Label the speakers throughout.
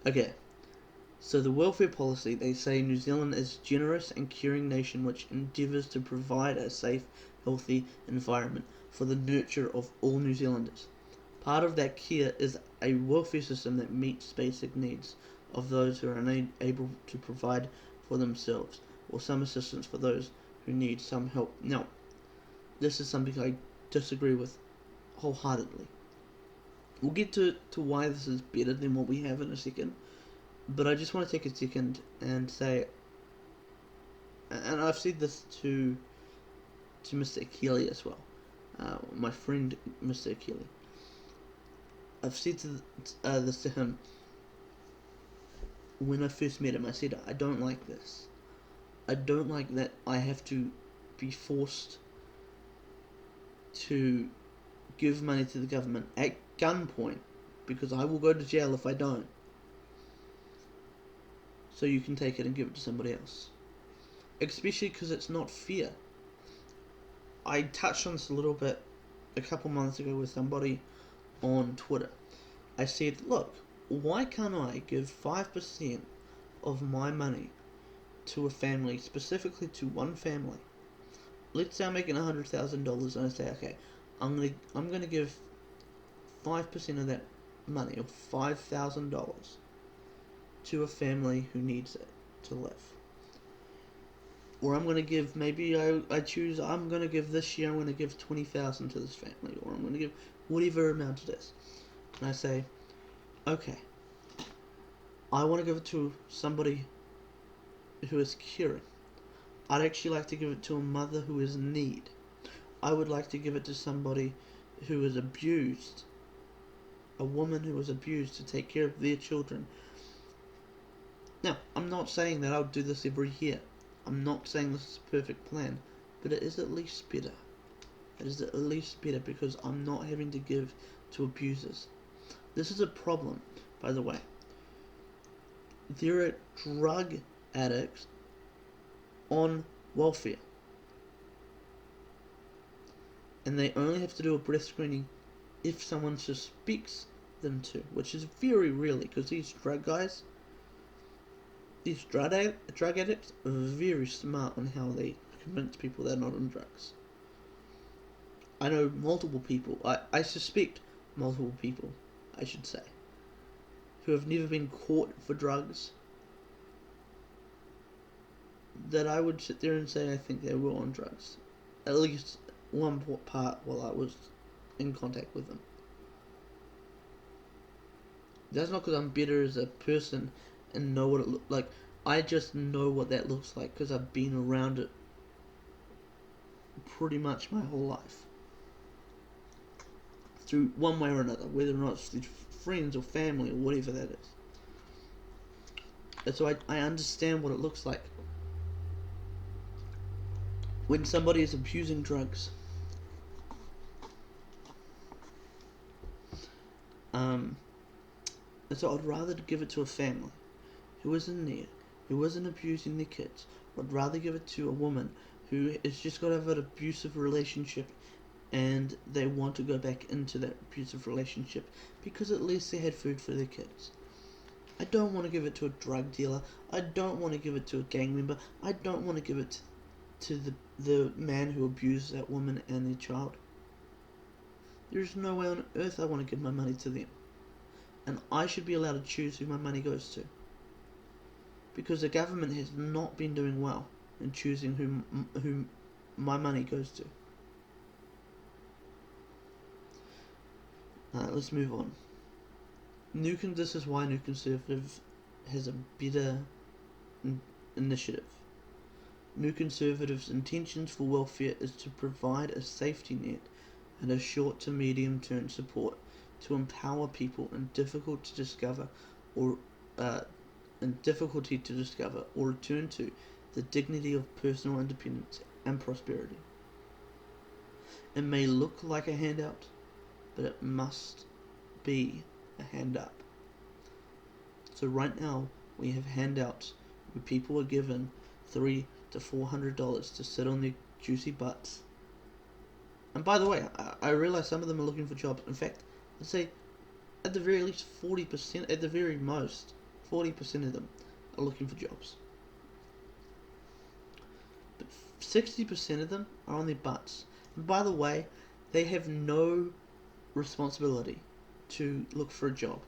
Speaker 1: Okay, so the welfare policy, they say New Zealand is a generous and caring nation which endeavours to provide a safe, healthy environment for the nurture of all New Zealanders. Part of that care is a welfare system that meets basic needs of those who are unable to provide for themselves, or some assistance for those who need some help. Now, this is something I disagree with wholeheartedly. We'll get to why this is better than what we have in a second, but I just want to take a second and say, and I've said this to Mr. Keeley as well, my friend Mr. Keeley. I've said this to him when I first met him. I said, I don't like this. I don't like that I have to be forced to give money to the government at gunpoint, because I will go to jail if I don't. So you can take it and give it to somebody else. Especially because it's not fair. I touched on this a little bit a couple months ago with somebody on Twitter. I said, look, why can't I give 5% of my money to a family, specifically to one family? Let's say I'm making $100,000 and I say, okay, I'm gonna give 5% of that money, or $5,000, to a family who needs it to live. Or I'm gonna give, maybe I choose, I'm gonna give this year, I'm gonna give 20,000 to this family, or I'm gonna give whatever amount it is. And I say, okay, I want to give it to somebody who is caring. I'd actually like to give it to a mother who is in need. I would like to give it to somebody who is abused, a woman who was abused, to take care of their children. Now, I'm not saying that I'll do this every year. I'm not saying this is a perfect plan, but it is at least better. It is at least better because I'm not having to give to abusers. This is a problem, by the way. There are drug addicts on welfare, and they only have to do a breath screening if someone suspects them to, which is very rarely, because these drug guys, these drug addicts are very smart on how they convince people they're not on drugs. I know multiple people, I suspect multiple people, I should say, who have never been caught for drugs, that I would sit there and say I think they were on drugs. At least one part while I was in contact with them. That's not because I'm better as a person and know what it looks like. I just know what that looks like because I've been around it pretty much my whole life. Through one way or another, whether or not it's through friends or family or whatever that is. And so I understand what it looks like when somebody is abusing drugs. And so I'd rather give it to a family who is in need, who isn't abusing their kids. I'd rather give it to a woman who has just got to have an abusive relationship and they want to go back into that abusive relationship because at least they had food for their kids. I don't want to give it to a drug dealer. I don't want to give it to a gang member. I don't want to give it to the man who abused that woman and their child. There's no way on earth I want to give my money to them. And I should be allowed to choose who my money goes to. Because the government has not been doing well in choosing who my money goes to. Let's move on. This is why New Conservative has a better initiative. New Conservative's intentions for welfare is to provide a safety net and a short to medium term support to empower people in difficulty to discover or return to the dignity of personal independence and prosperity. It may look like a handout, but it must be a hand up. So right now we have handouts where people are given $300 to $400 to sit on their juicy butts. And by the way, I realize some of them are looking for jobs. In fact, let's say at the very least 40%, at the very most 40% of them are looking for jobs. But 60% of them are on their butts. And by the way, they have no responsibility to look for a job.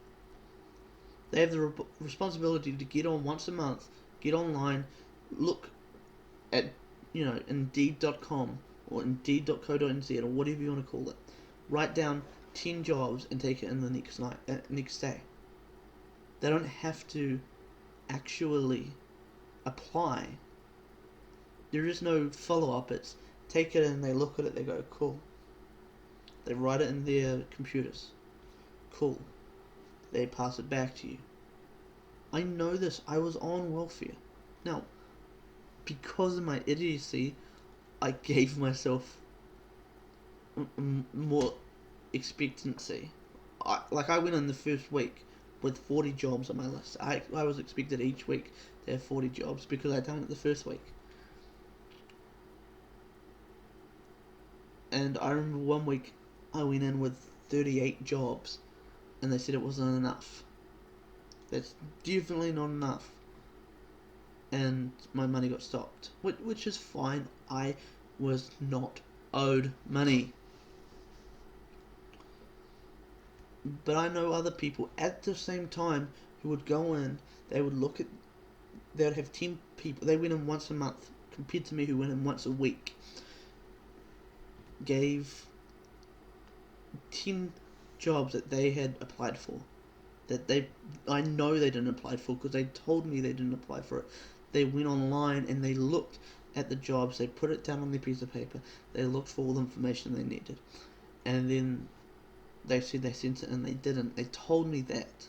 Speaker 1: They have the responsibility to get on once a month, get online, look at, Indeed.com or Indeed.co.nz or whatever you want to call it. Write down 10 jobs and take it in the next day. They don't have to actually apply. There is no follow-up. It's take it in, they look at it, they go, cool. They write it in their computers. Cool. They pass it back to you. I know this. I was on welfare. Now, because of my idiocy, I gave myself more expectancy. I went in the first week with 40 jobs on my list. I was expected each week to have 40 jobs because I'd done it the first week. And I remember one week I went in with 38 jobs and they said it wasn't enough. That's definitely not enough. And my money got stopped, which is fine. I was not owed money. But I know other people at the same time who would go in, they would have 10 people, they went in once a month, compared to me who went in once a week. Gave 10 jobs that they had applied for. I know they didn't apply for because they told me they didn't apply for it. They went online and they looked at the jobs, they put it down on their piece of paper, they looked for all the information they needed. And then they said they sent it and they didn't. They told me that.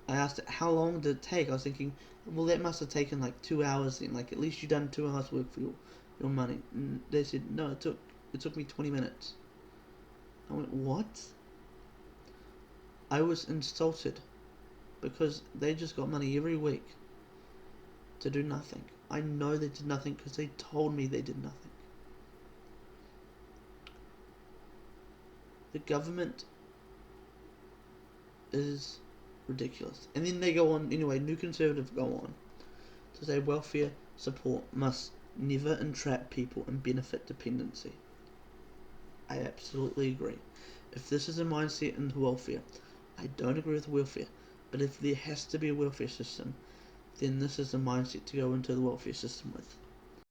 Speaker 1: I asked it, how long did it take? I was thinking, well, that must have taken like 2 hours then. Like, at least you done 2 hours work for your money. And they said, no, it took me 20 minutes. I went, what? I was insulted because they just got money every week to do nothing. I know they did nothing because they told me they did nothing. The government is ridiculous. And then they go on, anyway, New Conservative go on to say welfare support must never entrap people in benefit dependency. I absolutely agree. If this is a mindset into welfare, I don't agree with welfare, but if there has to be a welfare system, then this is the mindset to go into the welfare system with.